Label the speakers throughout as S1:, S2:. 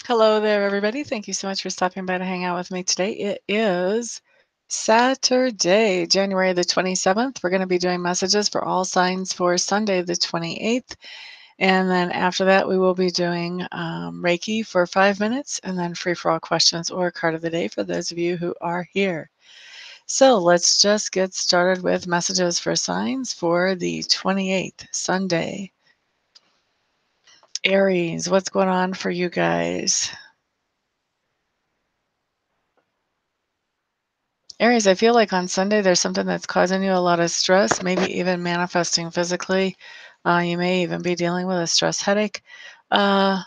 S1: Hello there, everybody. Thank you so much for stopping by to hang out with me today. It is Saturday, January the 27th. We're going to be doing messages for all signs for Sunday, the 28th. And then after that, we will be doing Reiki for 5 minutes and then free for all questions or card of the day for those of you who are here. So let's just get started with messages for signs for the 28th, Sunday. Aries, what's going on for you guys? Aries, I feel like on Sunday there's something that's causing you a lot of stress, maybe even manifesting physically. You may even be dealing with a stress headache. Uh,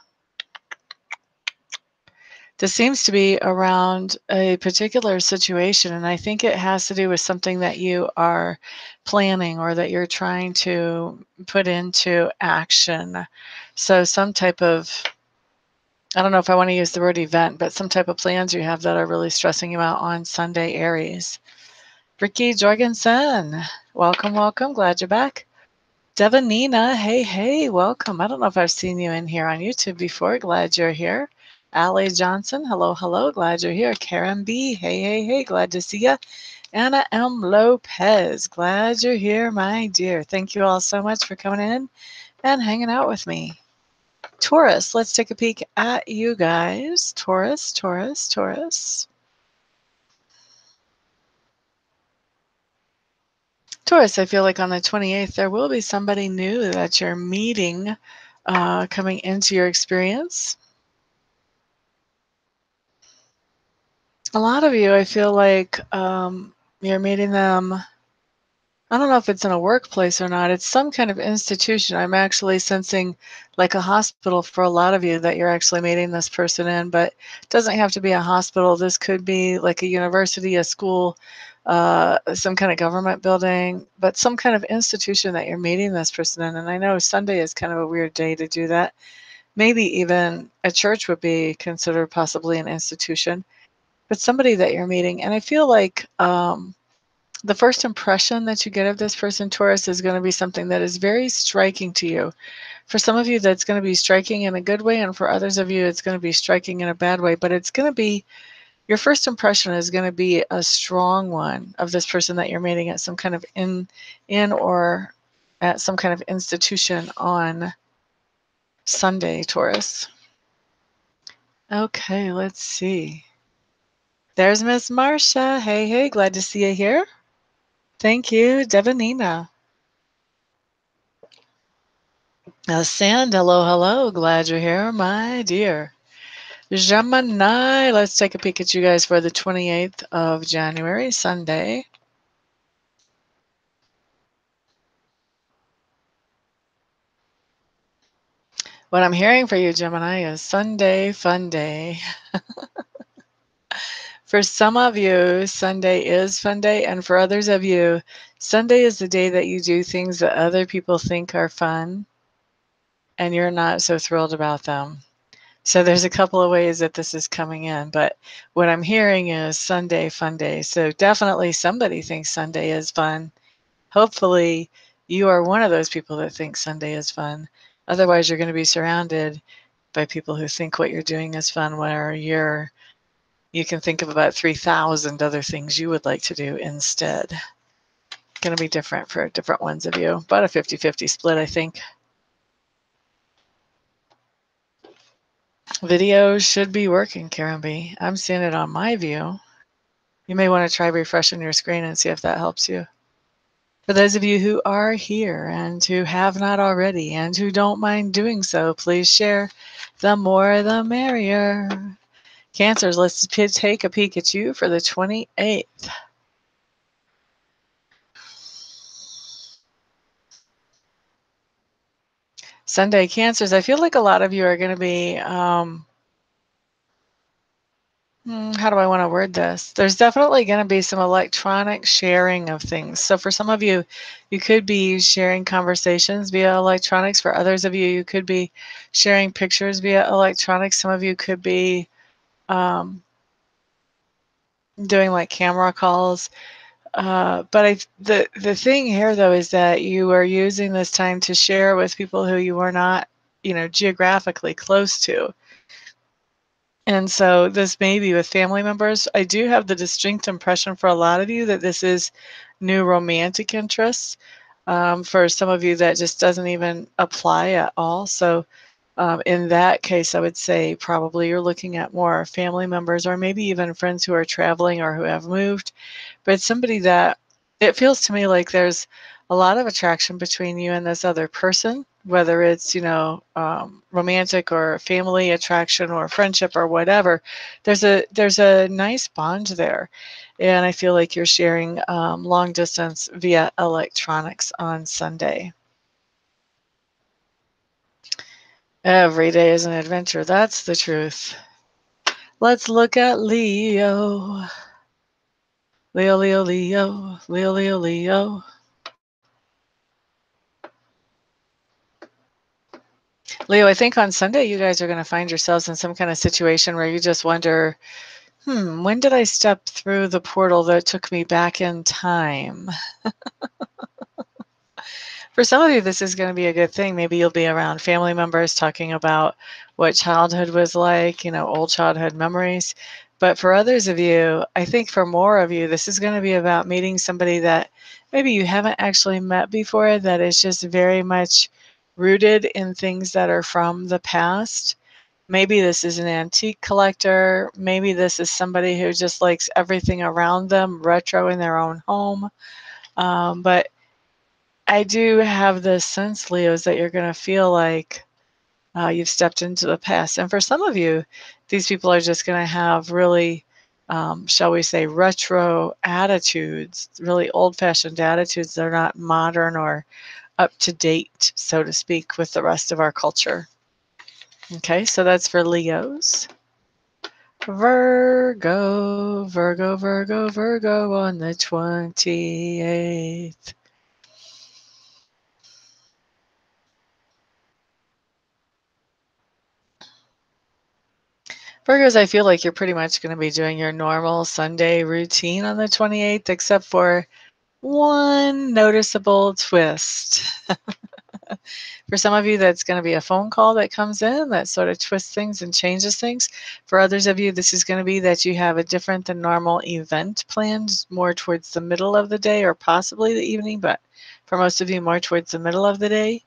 S1: this seems to be around a particular situation, and I think it has to do with something that you are planning or that you're trying to put into action. So, some type of, I don't know if I want to use the word event, but some type of plans you have that are really stressing you out on Sunday, Aries. Ricky Jorgensen, welcome, welcome. Glad you're back. Devanina, hey, hey, welcome. I don't know if I've seen you in here on YouTube before. Glad you're here. Allie Johnson, hello, hello. Glad you're here. Karen B, hey, hey, hey. Glad to see you. Anna M. Lopez, glad you're here, my dear. Thank you all so much for coming in and hanging out with me. Taurus, let's take a peek at you guys. Taurus, Taurus, Taurus. Taurus, I feel like on the 28th, there will be somebody new that you're meeting coming into your experience. A lot of you, I feel like you're meeting them. I don't know if it's in a workplace or not. It's some kind of institution. I'm actually sensing like a hospital for a lot of you that you're actually meeting this person in, but it doesn't have to be a hospital. This could be like a university, a school, some kind of government building, but some kind of institution that you're meeting this person in. And I know Sunday is kind of a weird day to do that. Maybe even a church would be considered possibly an institution, but somebody that you're meeting. And I feel like the first impression that you get of this person, Taurus, is going to be something that is very striking to you. For some of you, that's going to be striking in a good way, and for others of you, it's going to be striking in a bad way. But it's going to be, your first impression is going to be a strong one of this person that you're meeting at some kind of in or at some kind of institution on Sunday, Taurus. Okay, let's see. There's Miss Marcia. Hey, hey, glad to see you here. Thank you, Devanina. Sand, hello, hello. Glad you're here, my dear. Gemini, let's take a peek at you guys for the 28th of January, Sunday. What I'm hearing for you, Gemini, is Sunday fun day. For some of you, Sunday is fun day, and for others of you, Sunday is the day that you do things that other people think are fun, and you're not so thrilled about them. So there's a couple of ways that this is coming in, but what I'm hearing is Sunday fun day. So definitely somebody thinks Sunday is fun. Hopefully you are one of those people that think Sunday is fun. Otherwise, you're going to be surrounded by people who think what you're doing is fun, where you can think of about 3,000 other things you would like to do instead. Going to be different for different ones of you. About a 50-50 split, I think. Video should be working, Karen B. I'm seeing it on my view. You may want to try refreshing your screen and see if that helps you. For those of you who are here and who have not already and who don't mind doing so, please share. The more the merrier. Cancers, let's take a peek at you for the 28th. Sunday, Cancers, I feel like a lot of you are going to be, how do I want to word this? There's definitely going to be some electronic sharing of things. So for some of you, you could be sharing conversations via electronics. For others of you, you could be sharing pictures via electronics. Some of you could be doing like camera calls. But the thing here, though, is that you are using this time to share with people who you are not, geographically close to. And so this may be with family members. I do have the distinct impression for a lot of you that this is new romantic interests. For some of you, that just doesn't even apply at all. So in that case, I would say probably you're looking at more family members or maybe even friends who are traveling or who have moved. But somebody that it feels to me like there's a lot of attraction between you and this other person, whether it's, romantic or family attraction or friendship or whatever. There's a nice bond there. And I feel like you're sharing long distance via electronics on Sunday. Every day is an adventure. That's the truth. Let's look at Leo. Leo, Leo, Leo, Leo, Leo, Leo. Leo, I think on Sunday you guys are going to find yourselves in some kind of situation where you just wonder, when did I step through the portal that took me back in time? For some of you, this is going to be a good thing. Maybe you'll be around family members talking about what childhood was like, old childhood memories. But for others of you, I think for more of you, this is going to be about meeting somebody that maybe you haven't actually met before, that is just very much rooted in things that are from the past. Maybe this is an antique collector. Maybe this is somebody who just likes everything around them retro in their own home. But I do have this sense, Leos, that you're going to feel like you've stepped into the past. And for some of you, these people are just going to have really, shall we say, retro attitudes, really old-fashioned attitudes. They're not modern or up to date, so to speak, with the rest of our culture. Okay, so that's for Leos. Virgo, Virgo, Virgo, Virgo on the 28th. Virgos, I feel like you're pretty much going to be doing your normal Sunday routine on the 28th, except for one noticeable twist. For some of you, that's going to be a phone call that comes in that sort of twists things and changes things. For others of you, this is going to be that you have a different than normal event planned more towards the middle of the day or possibly the evening, but for most of you, more towards the middle of the day.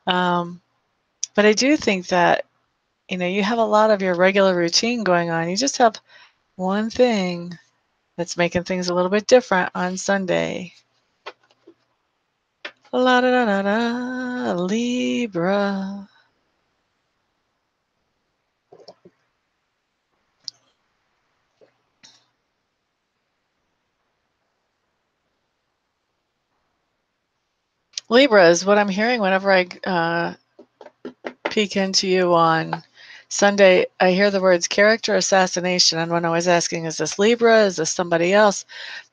S1: But I do think that, you have a lot of your regular routine going on. You just have one thing that's making things a little bit different on Sunday. La da da da da, Libra. Libra is what I'm hearing whenever I peek into you on Sunday. I hear the words character assassination. And when I was asking, is this Libra? Is this somebody else?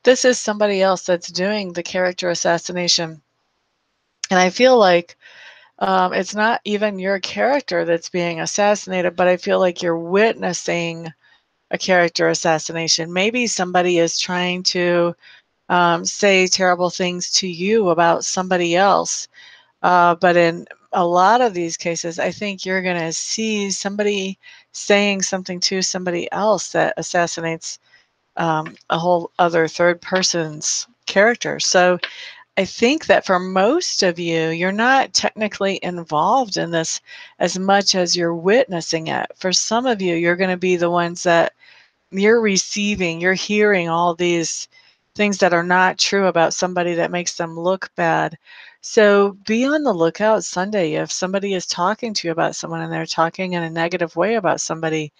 S1: This is somebody else that's doing the character assassination. And I feel like it's not even your character that's being assassinated, but I feel like you're witnessing a character assassination. Maybe somebody is trying to say terrible things to you about somebody else. But in a lot of these cases, I think you're going to see somebody saying something to somebody else that assassinates a whole other third person's character. So I think that for most of you, you're not technically involved in this as much as you're witnessing it. For some of you, you're going to be the ones that you're hearing all these things that are not true about somebody that makes them look bad. So be on the lookout Sunday. If somebody is talking to you about someone and they're talking in a negative way about somebody,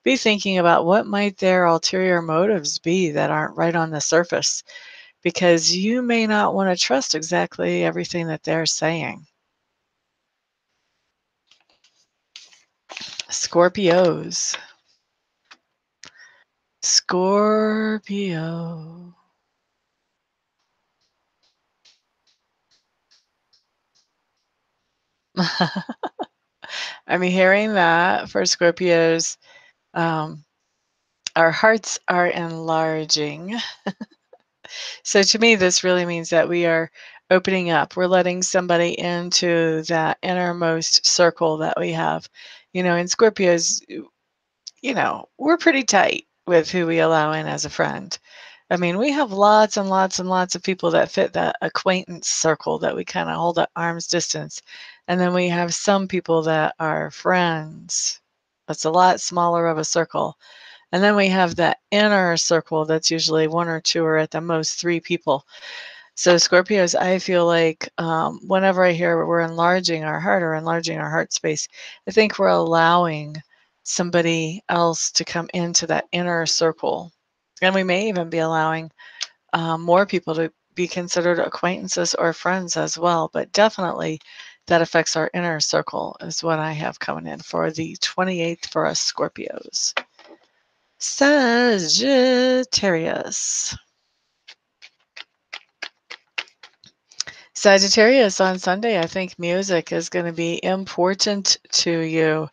S1: be thinking about what might their ulterior motives be that aren't right on the surface, because you may not want to trust exactly everything that they're saying. Scorpios. Scorpio. I'm hearing that for Scorpios, um, our hearts are enlarging. So to me, this really means that we are opening up. We're letting somebody into that innermost circle that we have. In Scorpios, we're pretty tight with who we allow in as a friend. I mean, we have lots and lots and lots of people that fit that acquaintance circle that we kind of hold at arm's distance. And then we have some people that are friends. That's a lot smaller of a circle. And then we have that inner circle that's usually one or two or at the most three people. So Scorpios, I feel like whenever I hear we're enlarging our heart or enlarging our heart space, I think we're allowing somebody else to come into that inner circle. And we may even be allowing more people to be considered acquaintances or friends as well. But definitely that affects our inner circle is what I have coming in for the 28th for us Scorpios. Sagittarius. Sagittarius, on Sunday, I think music is going to be important to you.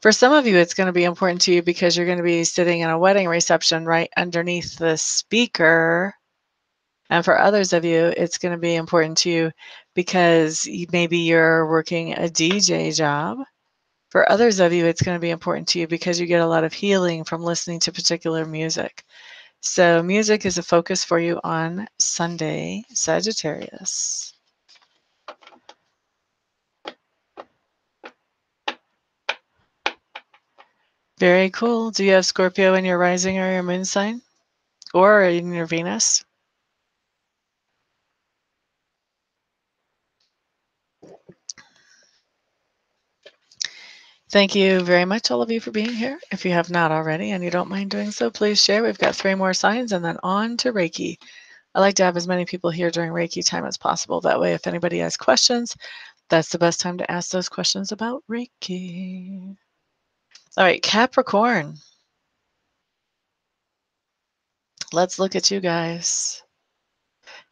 S1: For some of you, it's going to be important to you because you're going to be sitting in a wedding reception right underneath the speaker. And for others of you, it's going to be important to you because maybe you're working a DJ job. For others of you, it's going to be important to you because you get a lot of healing from listening to particular music. So music is a focus for you on Sunday, Sagittarius. Very cool. Do you have Scorpio in your rising or your moon sign? Or in your Venus? Thank you very much, all of you, for being here. If you have not already and you don't mind doing so, please share. We've got 3 more signs and then on to Reiki. I like to have as many people here during Reiki time as possible. That way, if anybody has questions, that's the best time to ask those questions about Reiki. All right, Capricorn. Let's look at you guys.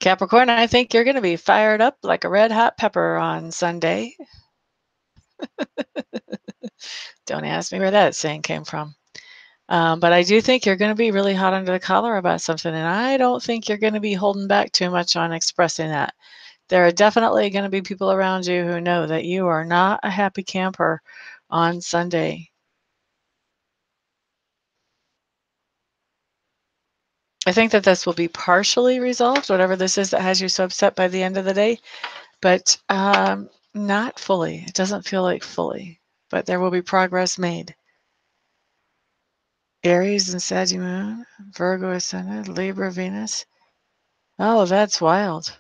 S1: Capricorn, I think you're going to be fired up like a red hot pepper on Sunday. Don't ask me where that saying came from. But I do think you're going to be really hot under the collar about something, and I don't think you're going to be holding back too much on expressing that. There are definitely going to be people around you who know that you are not a happy camper on Sunday. I think that this will be partially resolved, whatever this is that has you so upset by the end of the day, but not fully. It doesn't feel like fully, but there will be progress made. Aries and Sagittarius moon, Virgo ascendant, Libra Venus. Oh, that's wild.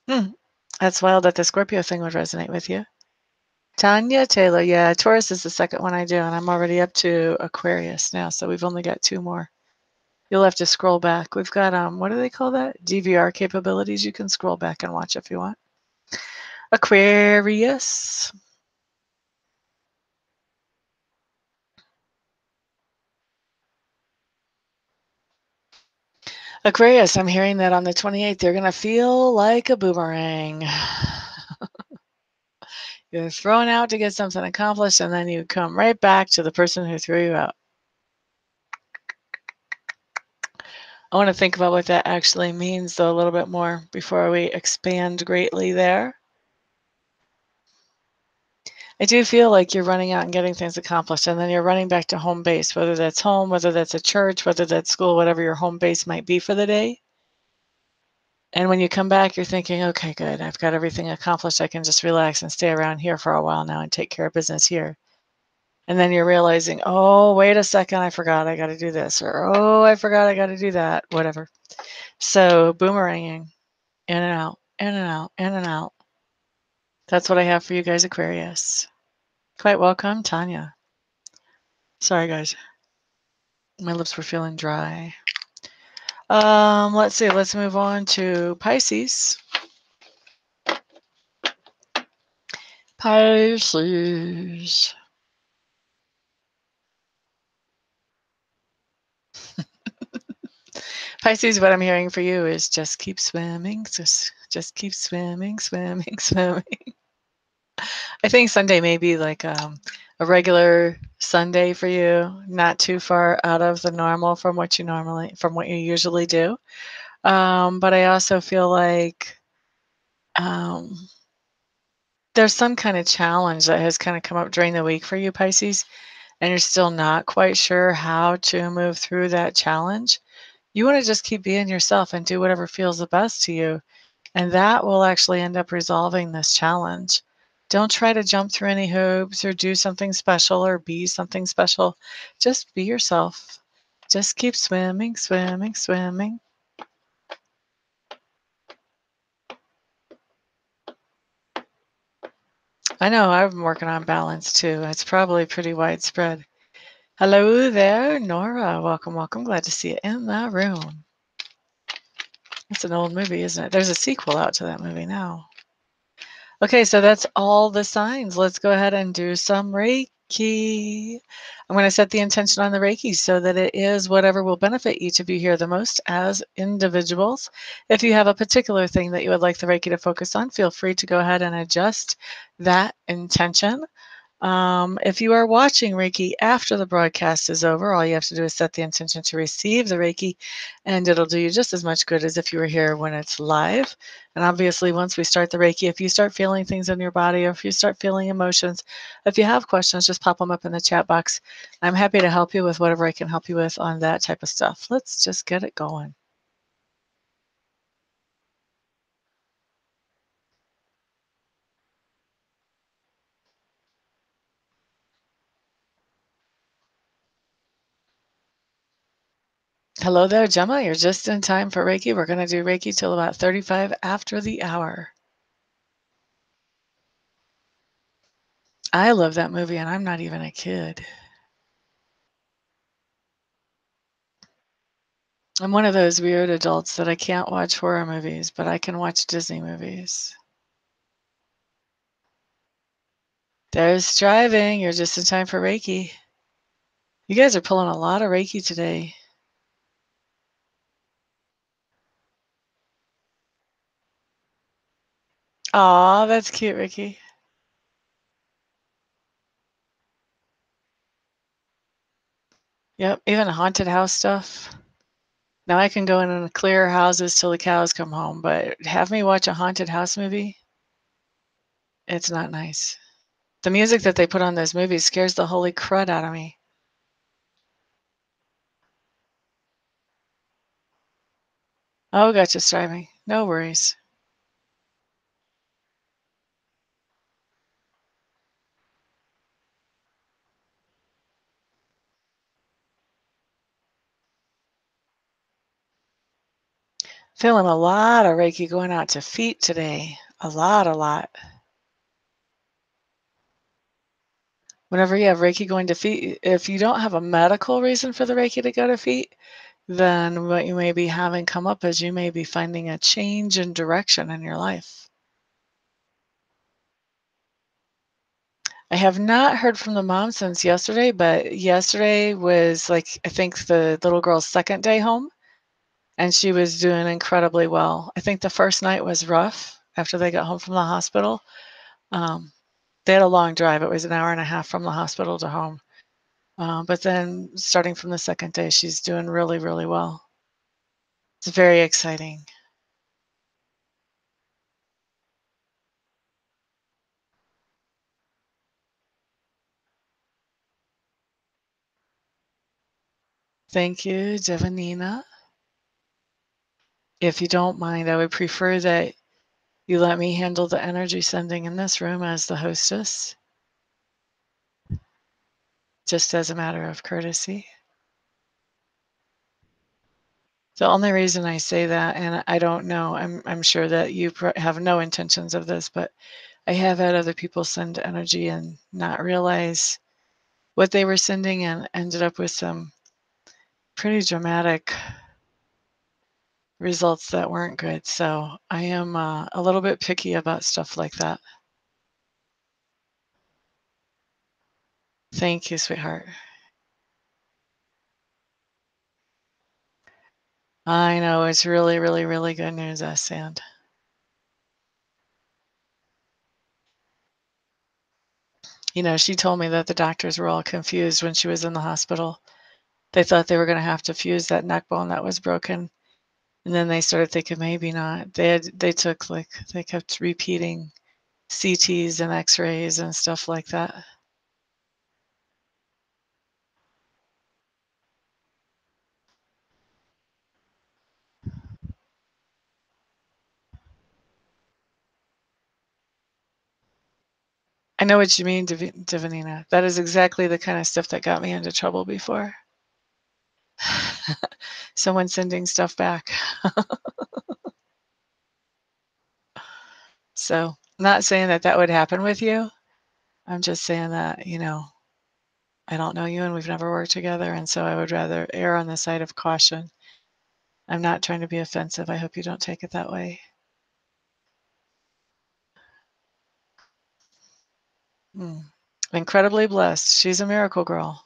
S1: That's wild that the Scorpio thing would resonate with you. Tanya Taylor, yeah, Taurus is the second one I do, and I'm already up to Aquarius now, so we've only got 2 more. You'll have to scroll back. We've got, what do they call that? DVR capabilities. You can scroll back and watch if you want. Aquarius. Aquarius, I'm hearing that on the 28th, you're going to feel like a boomerang. You're thrown out to get something accomplished, and then you come right back to the person who threw you out. I want to think about what that actually means, though, a little bit more before we expand greatly there. I do feel like you're running out and getting things accomplished, and then you're running back to home base, whether that's home, whether that's a church, whether that's school, whatever your home base might be for the day. And when you come back, you're thinking, okay, good, I've got everything accomplished. I can just relax and stay around here for a while now and take care of business here. And then you're realizing, oh, wait a second, I forgot I got to do this, or oh, I forgot I got to do that, whatever. So boomeranging, in and out, in and out, in and out. That's what I have for you guys, Aquarius. Quite welcome, Tanya. Sorry, guys. My lips were feeling dry. Let's see. Let's move on to Pisces. Pisces. Pisces, what I'm hearing for you is just keep swimming, just keep swimming, swimming, swimming. I think Sunday may be like a regular Sunday for you, not too far out of the normal from what you usually do. But I also feel like there's some kind of challenge that has kind of come up during the week for you, Pisces. and you're still not quite sure how to move through that challenge, you want to just keep being yourself and do whatever feels the best to you. And that will actually end up resolving this challenge. Don't try to jump through any hoops or do something special or be something special. Just be yourself. Just keep swimming, swimming, swimming. I know I'm working on balance too. It's probably pretty widespread. Hello there, Nora. Welcome, welcome. Glad to see you in the room. It's an old movie, isn't it? There's a sequel out to that movie now. Okay, so that's all the signs. Let's go ahead and do some Reiki. I'm going to set the intention on the Reiki so that it is whatever will benefit each of you here the most as individuals. If you have a particular thing that you would like the Reiki to focus on, feel free to go ahead and adjust that intention. If you are watching Reiki after the broadcast is over, all you have to do is set the intention to receive the Reiki, and it'll do you just as much good as if you were here when it's live. And obviously, once we start the Reiki, if you start feeling things in your body or if you start feeling emotions, if you have questions, just pop them up in the chat box. I'm happy to help you with whatever I can help you with on that type of stuff. Let's just get it going. Hello there, Gemma. You're just in time for Reiki. We're going to do Reiki till about 35 after the hour. I love that movie, and I'm not even a kid. I'm one of those weird adults that I can't watch horror movies, but I can watch Disney movies. There's striving. You're just in time for Reiki. You guys are pulling a lot of Reiki today. Aw, that's cute, Ricky. Yep, even haunted house stuff. Now I can go in and clear houses till the cows come home, but have me watch a haunted house movie? It's not nice. The music that they put on those movies scares the holy crud out of me. Oh, gotcha, striving. No worries. Feeling a lot of Reiki going out to feet today. A lot, a lot. Whenever you have Reiki going to feet, if you don't have a medical reason for the Reiki to go to feet, then what you may be having come up is you may be finding a change in direction in your life. I have not heard from the mom since yesterday, but yesterday was like, I think the little girl's second day home, and she was doing incredibly well. I think the first night was rough after they got home from the hospital. Um, they had a long drive. It was an hour and a half from the hospital to home. But then starting from the second day, she's doing really, really well. It's very exciting. Thank you, Devanina. If you don't mind, I would prefer that you let me handle the energy sending in this room as the hostess, just as a matter of courtesy. The only reason I say that, and I don't know, I'm sure that you have no intentions of this, but I have had other people send energy and not realize what they were sending and ended up with some pretty dramatic results that weren't good. So I am a little bit picky about stuff like that. Thank you, sweetheart. I know it's really, really, really good news, Sand. You know, she told me that the doctors were all confused when she was in the hospital. They thought they were going to have to fuse that neck bone that was broken. And then they started thinking maybe not. They took like they kept repeating CTs and X-rays and stuff like that. I know what you mean, Divinina. That is exactly the kind of stuff that got me into trouble before. Someone sending stuff back. So, not saying that that would happen with you. I'm just saying that, I don't know you and we've never worked together, and so I would rather err on the side of caution. I'm not trying to be offensive. I hope you don't take it that way. Incredibly blessed. She's a miracle girl.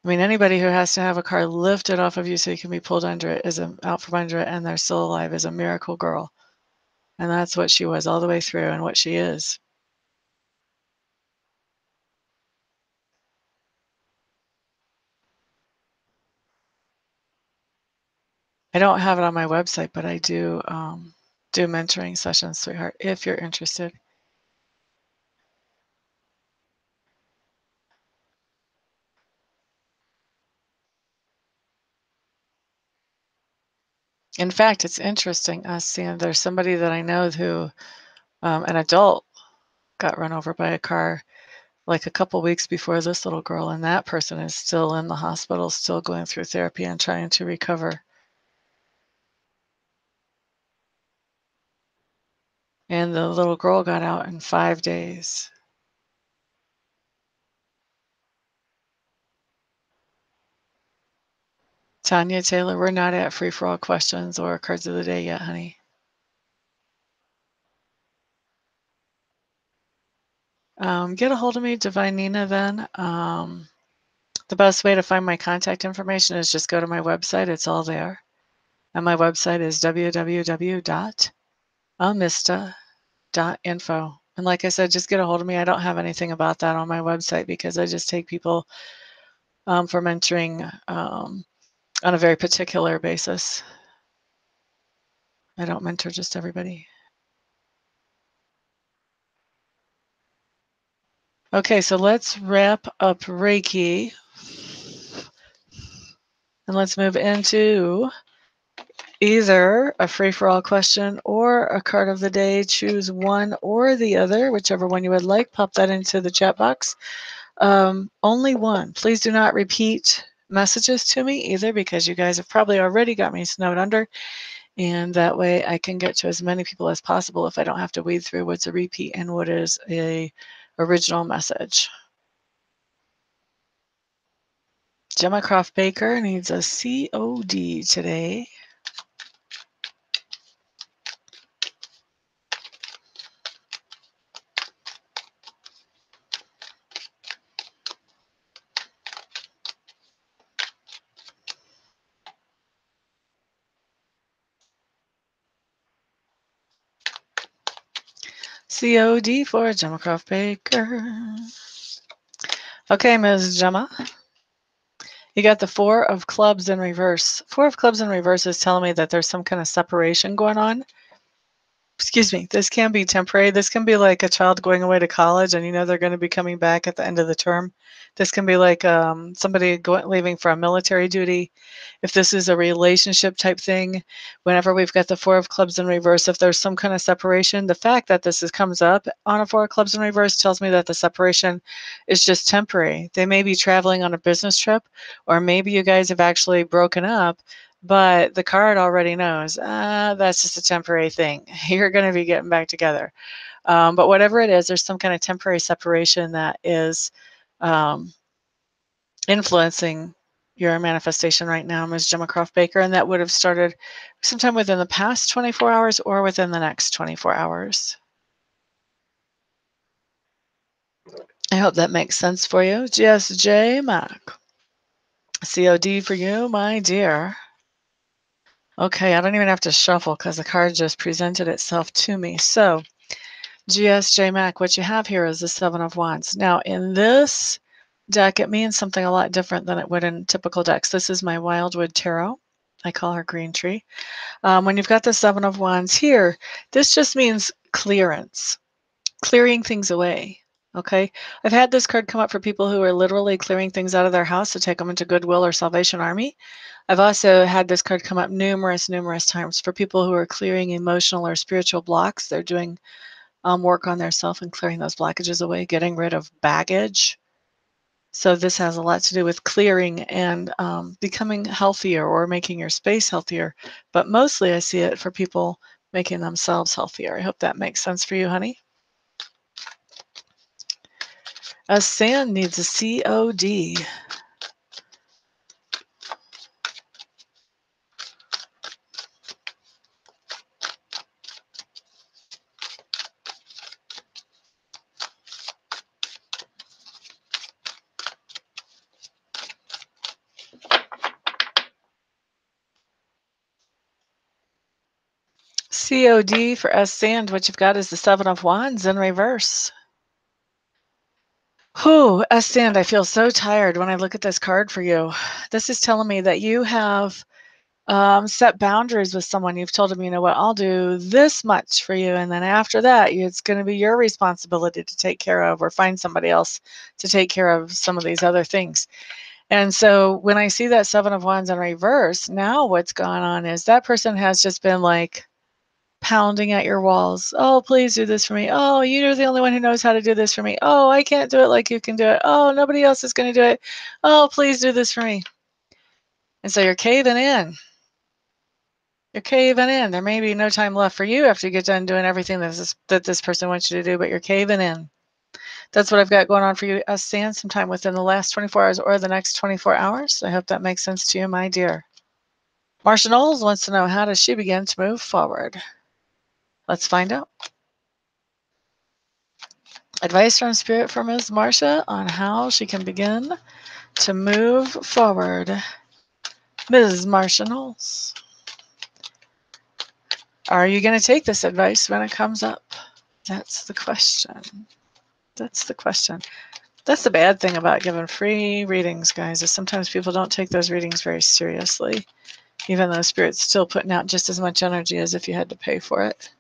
S1: I mean, anybody who has to have a car lifted off of you so you can be pulled under it out from under it and they're still alive is a miracle girl. And that's what she was all the way through and what she is. I don't have it on my website, but I do do mentoring sessions, sweetheart, if you're interested. In fact, it's interesting us seeing there's somebody that I know who, an adult, got run over by a car like a couple weeks before this little girl, and that person is still in the hospital, still going through therapy and trying to recover. And the little girl got out in 5 days. Tanya Taylor, we're not at free-for-all questions or cards of the day yet, honey. Get a hold of me, Divine Nina, then. The best way to find my contact information is just go to my website. It's all there. And my website is www.amista.info. And like I said, just get a hold of me. I don't have anything about that on my website because I just take people for mentoring on a very particular basis. I don't mentor just everybody. Okay, so let's wrap up Reiki. And let's move into either a free-for-all question or a card of the day. Choose one or the other, whichever one you would like. Pop that into the chat box. Only one. Please do not repeat messages to me either, because you guys have probably already got me snowed under, and that way I can get to as many people as possible if I don't have to weed through what's a repeat and what is a original message. Gemma Croft Baker needs a COD today. COD for Gemma Croft Baker. Okay, Ms. Gemma. You got the Four of Clubs in reverse. Four of Clubs in reverse is telling me that there's some kind of separation going on. Excuse me, this can be temporary. This can be like a child going away to college and they're going to be coming back at the end of the term. This can be like somebody leaving for a military duty. If this is a relationship type thing, whenever we've got the Four of Clubs in reverse, if there's some kind of separation, the fact that this comes up on a Four of Clubs in reverse tells me that the separation is just temporary. They may be traveling on a business trip, or maybe you guys have actually broken up, but the card already knows, that's just a temporary thing. You're going to be getting back together. But whatever it is, there's some kind of temporary separation that is influencing your manifestation right now, Ms. Gemma Croft Baker, and that would have started sometime within the past 24 hours or within the next 24 hours. I hope that makes sense for you. GSJ Mac. COD for you, my dear. Okay, I don't even have to shuffle because the card just presented itself to me. So, GSJ Mac, what you have here is the Seven of Wands. Now, in this deck, it means something a lot different than it would in typical decks. This is my Wildwood Tarot. I call her Green Tree. When you've got the Seven of Wands here, this just means clearance, clearing things away. Okay, I've had this card come up for people who are literally clearing things out of their house to take them into Goodwill or Salvation Army. I've also had this card come up numerous times for people who are clearing emotional or spiritual blocks. They're doing work on their self and clearing those blockages away, getting rid of baggage. So this has a lot to do with clearing and becoming healthier or making your space healthier. But mostly I see it for people making themselves healthier. I hope that makes sense for you, honey. A sand needs a COD. COD for S sand, what you've got is the Seven of Wands in reverse. Whew, S sand, I feel so tired when I look at this card for you. This is telling me that you have set boundaries with someone. You've told them, you know what, I'll do this much for you. And then after that, it's going to be your responsibility to take care of or find somebody else to take care of some of these other things. And so when I see that Seven of Wands in reverse, now what's gone on is that person has just been like pounding at your walls. Oh, please do this for me. Oh, you're the only one who knows how to do this for me. Oh, I can't do it like you can do it. Oh, nobody else is going to do it. Oh, please do this for me. And so you're caving in. You're caving in. There may be no time left for you after you get done doing everything that this person wants you to do, but you're caving in. That's what I've got going on for you, Sand, sometime within the last 24 hours or the next 24 hours. I hope that makes sense to you, my dear. Marcia Knowles wants to know, how does she begin to move forward? Let's find out. Advice from Spirit for Ms. Marcia on how she can begin to move forward. Ms. Marcia Knowles, are you going to take this advice when it comes up? That's the question. That's the question. That's the bad thing about giving free readings, guys, is sometimes people don't take those readings very seriously, even though Spirit's still putting out just as much energy as if you had to pay for it.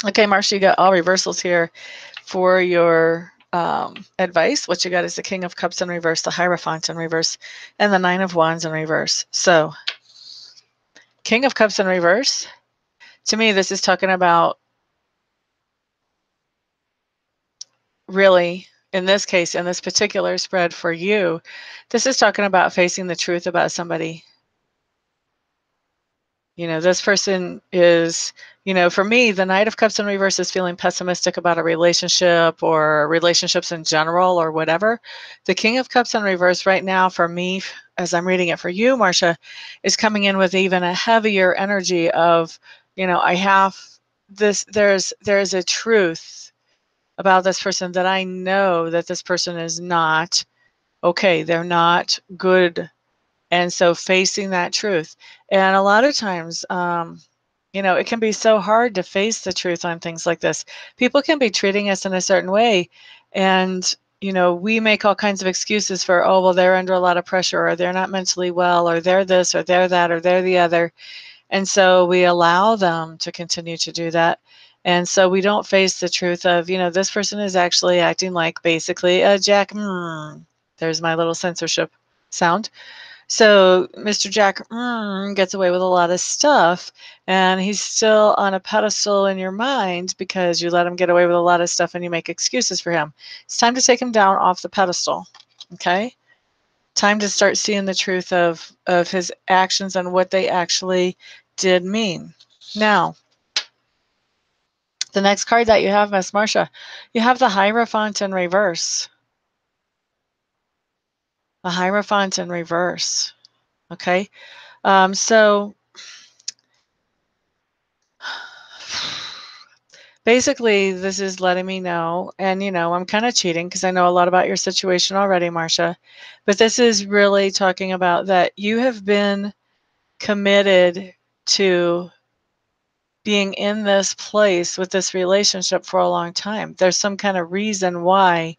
S1: Okay, Marcia, you got all reversals here for your advice. What you got is the King of Cups in reverse, the Hierophant in reverse, and the Nine of Wands in reverse. So, King of Cups in reverse, to me, this is talking about, really, in this case, in this particular spread for you, this is talking about facing the truth about somebody. You know, this person is, you know, for me, the Knight of Cups in reverse is feeling pessimistic about a relationship or relationships in general or whatever. The King of Cups in reverse right now for me, as I'm reading it for you, Marcia, is coming in with even a heavier energy of, you know, I have this, there's a truth about this person that I know that this person is not okay. They're not good. And so facing that truth. And a lot of times, you know, it can be so hard to face the truth on things like this. People can be treating us in a certain way. And, you know, we make all kinds of excuses for, oh, well, they're under a lot of pressure, or they're not mentally well, or they're this, or they're that, or they're the other. And so we allow them to continue to do that. And so we don't face the truth of, you know, this person is actually acting like basically a jack. There's my little censorship sound. So Mr. Jack gets away with a lot of stuff, and he's still on a pedestal in your mind because you let him get away with a lot of stuff and you make excuses for him. It's time to take him down off the pedestal, okay? Time to start seeing the truth of his actions and what they actually did mean. Now, the next card that you have, Miss Marcia, you have the Hierophant in reverse. The Hierophant in reverse, okay? So basically, this is letting me know, and you know, I'm kind of cheating because I know a lot about your situation already, Marcia, but this is really talking about that you have been committed to being in this place with this relationship for a long time. There's some kind of reason why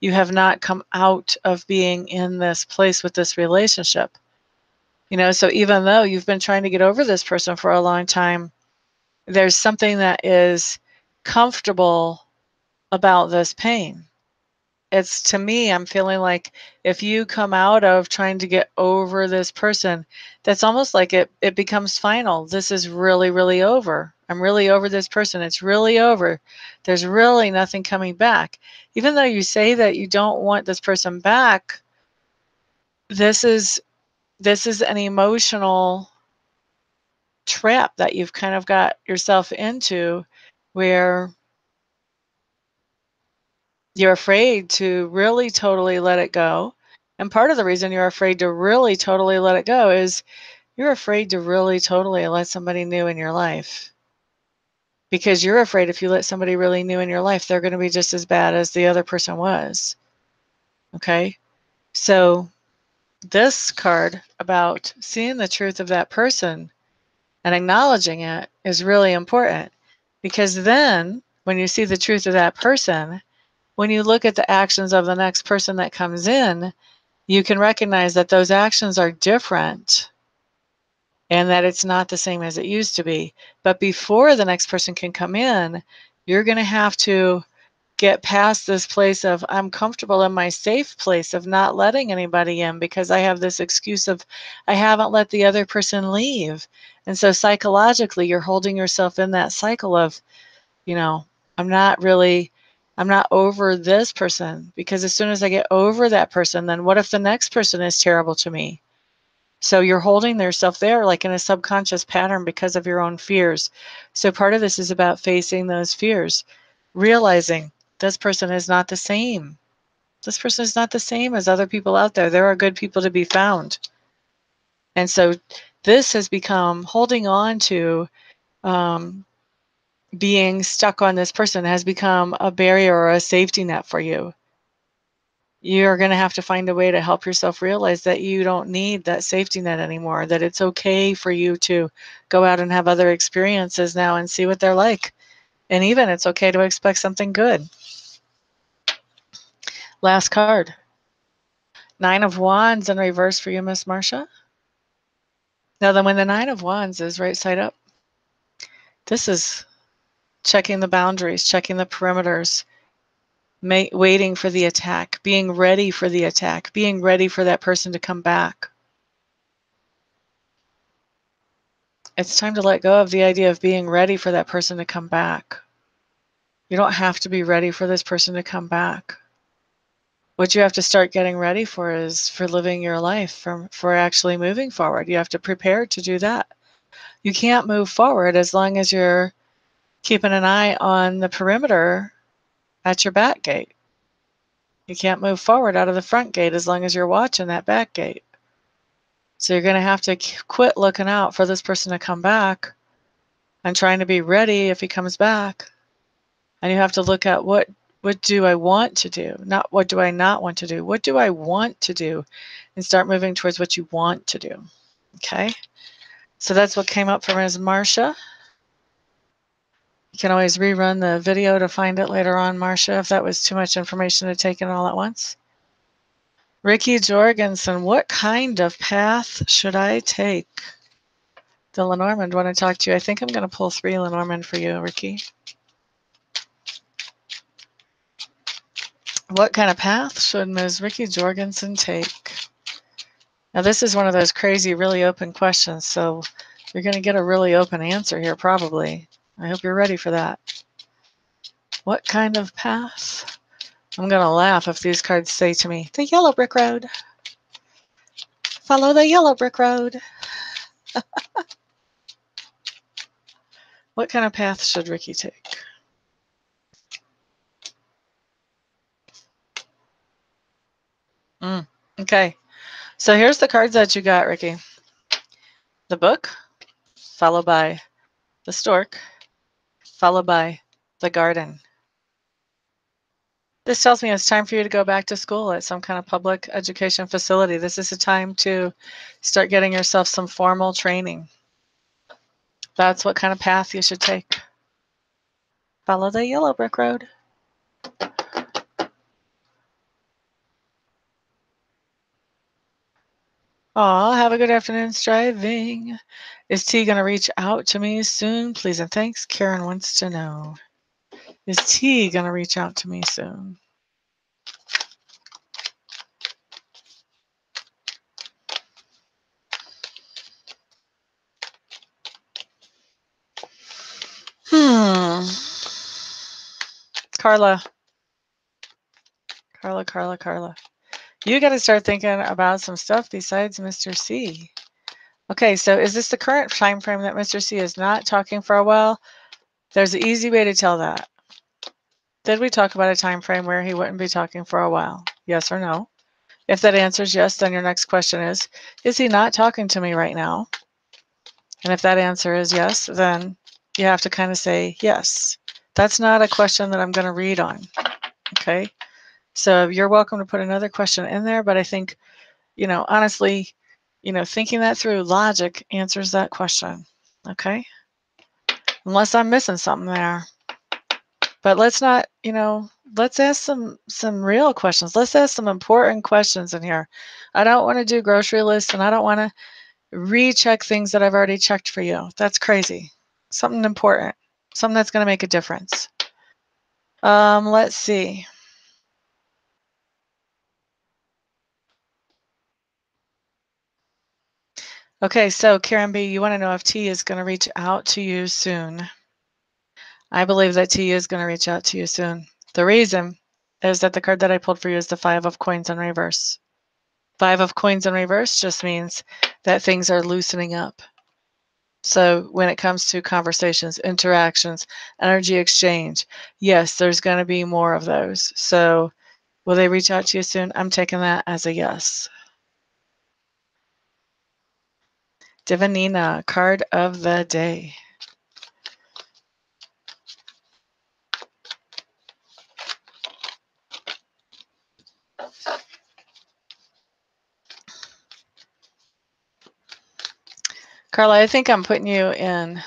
S1: you have not come out of being in this place with this relationship. You know, so even though you've been trying to get over this person for a long time, there's something that is comfortable about this pain. it's, to me, I'm feeling like if you come out of trying to get over this person, that's almost like it becomes final. This is really, really over. I'm really over this person. It's really over. There's really nothing coming back. Even though you say that you don't want this person back, this is an emotional trap that you've kind of got yourself into, where you're afraid to really totally let it go. And part of the reason you're afraid to really totally let it go is you're afraid to really totally let somebody new in your life. Because you're afraid if you let somebody really new in your life, they're going to be just as bad as the other person was. Okay? So, this card about seeing the truth of that person and acknowledging it is really important. Because then, when you see the truth of that person, when you look at the actions of the next person that comes in, you can recognize that those actions are different and that it's not the same as it used to be. But before the next person can come in, you're going to have to get past this place of, I'm comfortable in my safe place of not letting anybody in because I have this excuse of, I haven't let the other person leave. And so psychologically, you're holding yourself in that cycle of, you know, I'm not over this person, because as soon as I get over that person, then what if the next person is terrible to me? So you're holding yourself there like in a subconscious pattern because of your own fears. So part of this is about facing those fears, realizing this person is not the same. This person is not the same as other people out there. There are good people to be found. And so this has become, holding on to being stuck on this person has become a barrier or a safety net for you. You're going to have to find a way to help yourself realize that you don't need that safety net anymore, that it's okay for you to go out and have other experiences now and see what they're like. And even it's okay to expect something good. Last card. 9 of Wands in reverse for you, Miss Marcia. Now then, when the 9 of Wands is right side up, this is checking the boundaries, checking the perimeters, waiting for the attack, being ready for the attack, being ready for that person to come back. It's time to let go of the idea of being ready for that person to come back. You don't have to be ready for this person to come back. What you have to start getting ready for is for living your life, for actually moving forward. You have to prepare to do that. You can't move forward as long as you're keeping an eye on the perimeter at your back gate. You can't move forward out of the front gate as long as you're watching that back gate. So you're going to have to quit looking out for this person to come back and trying to be ready if he comes back. And you have to look at what do I want to do? Not what do I not want to do? What do I want to do? And start moving towards what you want to do. Okay? So that's what came up for Ms. Marcia. You can always rerun the video to find it later on, Marcia, if that was too much information to take in all at once. Ricky Jorgensen, what kind of path should I take? The Lenormand want to talk to you. I think I'm going to pull 3 Lenormand for you, Ricky. What kind of path should Ms. Ricky Jorgensen take? Now, this is one of those crazy, really open questions, so you're going to get a really open answer here, probably. I hope you're ready for that. What kind of path? I'm going to laugh if these cards say to me, the yellow brick road. Follow the yellow brick road. What kind of path should Ricky take? Okay, so here's the cards that you got, Ricky. The book, followed by the stork, followed by the garden. This tells me it's time for you to go back to school at some kind of public education facility. This is a time to start getting yourself some formal training. That's what kind of path you should take. Follow the yellow brick road. Aw, have a good afternoon striving. Is T going to reach out to me soon? Please and thanks. Karen wants to know. Is T going to reach out to me soon? Carla. Carla. You got to start thinking about some stuff besides Mr. C. Okay, so is this the current time frame that Mr. C is not talking for a while? There's an easy way to tell that. Did we talk about a time frame where he wouldn't be talking for a while? Yes or no? If that answer is yes, then your next question is he not talking to me right now? And if that answer is yes, then you have to kind of say yes. That's not a question that I'm going to read on, okay? So you're welcome to put another question in there, but I think, honestly, thinking that through, logic answers that question, okay? Unless I'm missing something there. But let's not, let's ask some real questions. Let's ask some important questions in here. I don't want to do grocery lists, and I don't want to recheck things that I've already checked for you. That's crazy. Something important. Something that's going to make a difference. Let's see. Okay, so Karen B, you want to know if T is going to reach out to you soon. I believe that T is going to reach out to you soon. The reason is that the card that I pulled for you is the Five of Coins in reverse. Five of Coins in reverse just means that things are loosening up. So when it comes to conversations, interactions, energy exchange, yes, there's going to be more of those. So will they reach out to you soon? I'm taking that as a yes. Divinina, card of the day. Carla, I think I'm putting you in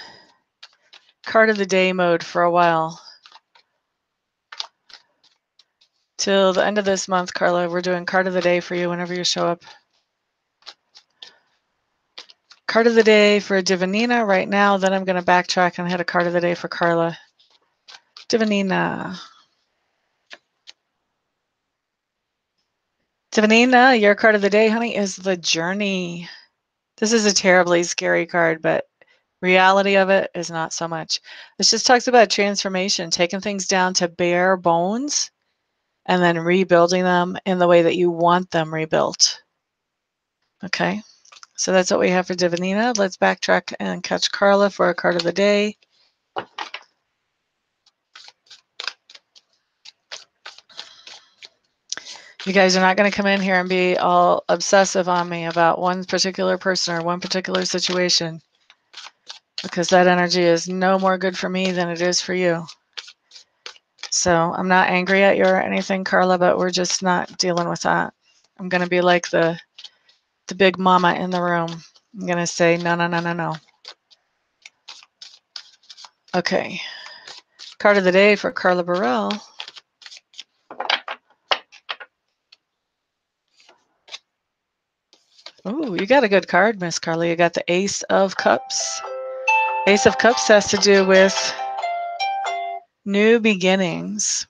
S1: card of the day mode for a while. Till the end of this month, Carla, we're doing card of the day for you whenever you show up. Card of the day for Divinina right now, then I'm going to backtrack and hit a card of the day for Carla. Divinina. Divinina, your card of the day, honey, is the Journey. This is a terribly scary card, but reality of it is not so much. This just talks about transformation, taking things down to bare bones and then rebuilding them in the way that you want them rebuilt. Okay, so that's what we have for Divinina. Let's backtrack and catch Carla for a card of the day. You guys are not going to come in here and be all obsessive on me about one particular person or one particular situation, because that energy is no more good for me than it is for you. So I'm not angry at you or anything, Carla, but we're just not dealing with that. I'm going to be like the big mama in the room. I'm going to say, no. Okay. Card of the day for Carla Burrell. Ooh, you got a good card, Miss Carla. You got the Ace of Cups. Ace of Cups has to do with new beginnings.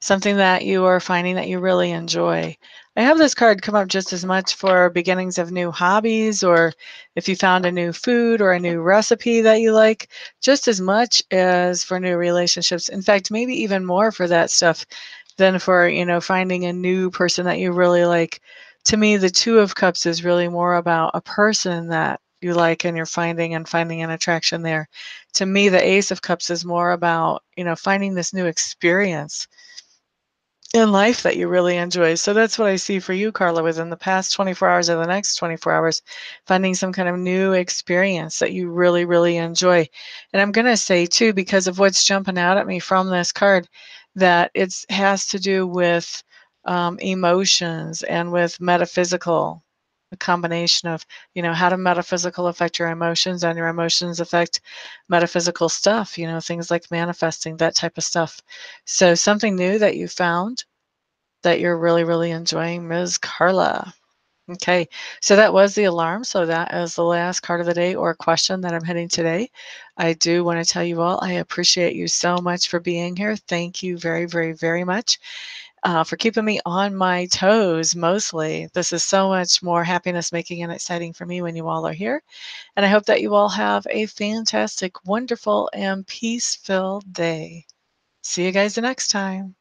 S1: Something that you are finding that you really enjoy. I have this card come up just as much for beginnings of new hobbies, or if you found a new food or a new recipe that you like, just as much as for new relationships. In fact, maybe even more for that stuff than for, finding a new person that you really like. To me, the Two of Cups is really more about a person that you like and you're finding an attraction there. To me, the Ace of Cups is more about, finding this new experience in life that you really enjoy. So that's what I see for you, Carla, within the past 24 hours or the next 24 hours, finding some kind of new experience that you really, really enjoy. And I'm going to say, too, because of what's jumping out at me from this card, that it has to do with emotions and with metaphysical. A combination of, how do metaphysical affect your emotions, and your emotions affect metaphysical stuff, things like manifesting, that type of stuff. So something new that you found that you're really, really enjoying, Ms. Carla. Okay, so that was the alarm. So that is the last card of the day or question that I'm hitting today. I do want to tell you all, I appreciate you so much for being here. Thank you very, very, very much. For keeping me on my toes, mostly. This is so much more happiness making and exciting for me when you all are here. And I hope that you all have a fantastic, wonderful, and peace-filled day. See you guys the next time.